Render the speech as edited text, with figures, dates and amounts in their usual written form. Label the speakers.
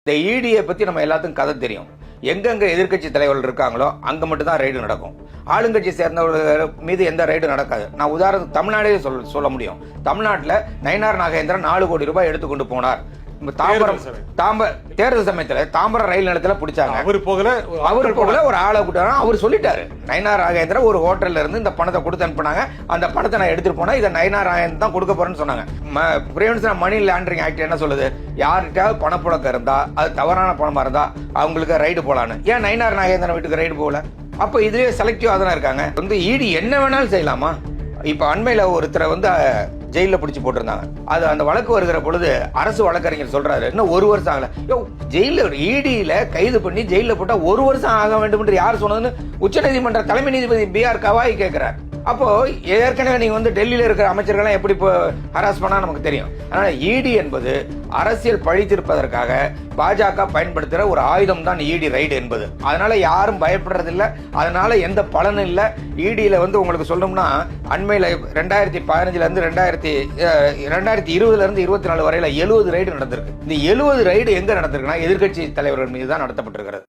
Speaker 1: இந்த இடியை பத்தி நம்ம எல்லாத்துக்கும் கதை தெரியும். எங்கெங்க எதிர்க்கட்சி தலைவர்கள் இருக்காங்களோ அங்க மட்டும் தான் ரைடு நடக்கும். ஆளுங்கட்சி சேர்ந்தவர்கள் மீது எந்த ரைடு நடக்காது. நான் உதாரணத்துக்கு தமிழ்நாடே சொல்ல முடியும். தமிழ்நாட்டில் நயினார் நாகேந்திரன் 4 கோடி ரூபாய் எடுத்துக்கொண்டு போனார். தேர்தல் சமயத்துல தாம்பரம் ரயில் நிலையத்துல பிடிச்சாங்க. அவர் போகல ஒரு ஆளை கூட்டாரு. அவர் சொல்லிட்டாரு, நயினார் நாகேந்திரன் ஒரு ஹோட்டல்ல இருந்து இந்த பணத்தை கொடுத்து அனுப்புனாங்க. அந்த பணத்தை நான் எடுத்துட்டு போனா இதை நயினார் நாகேந்திரன் தான் கொடுக்க போறேன்னு சொன்னாங்க. பிரிவென்ஷன் மணி லாண்டரிங் ஆக்ட் என்ன சொல்லுது? யார்கிட்டயாவது பணப்புழக்கம் இருந்தா, அது தவறான பணமா இருந்தா அவங்களுக்கு ரைடு போலான்னு. ஏன் நயினார் நாகேந்திரன் வீட்டுக்கு ரைடு போகல? அப்ப இதுலயே செலக்டிவா தானே இருக்காங்க. இடி என்ன வேணாலும் செய்யலாமா? இப்ப அண்மையில ஒருத்தரை ஜெயில பிடிச்சு போட்டிருந்தாங்க. அது அந்த வழக்கு வருகிற பொழுது அரசு வழக்கறிஞர் சொல்றாரு, இன்னும் 1 வருஷம் ஆகல. ஜெயில இடியில கைது பண்ணி ஜெயில போட்டா 1 வருஷம் ஆக வேண்டும் என்று யார் சொன்னதுன்னு உச்சநீதிமன்ற தலைமை நீதிபதி BR கவாய் கேட்கிறார். அப்போ ஏற்கனவே நீங்க டெல்லியில இருக்கிற அமைச்சர்கள் எப்படி ஹராஸ் பண்ணா நமக்கு தெரியும். அதனால இடி என்பது அரசியல் பழி தீர்ப்பதற்காக பாஜக பயன்படுத்துற ஒரு ஆயுதம் தான் இடி ரைடு என்பது. அதனால யாரும் பயப்படுறது இல்ல. அதனால எந்த பலனும் இல்ல. இடியில உங்களுக்கு சொல்லணும்னா அண்மையில 2015 இருந்து 2020 இருந்து 24 வரையில 70 ரைடு நடந்திருக்கு. இந்த 70 ரைடு எங்க நடந்திருக்குன்னா எதிர்க்கட்சி தலைவர்கள் மீது தான் நடத்தப்பட்டிருக்கிறது.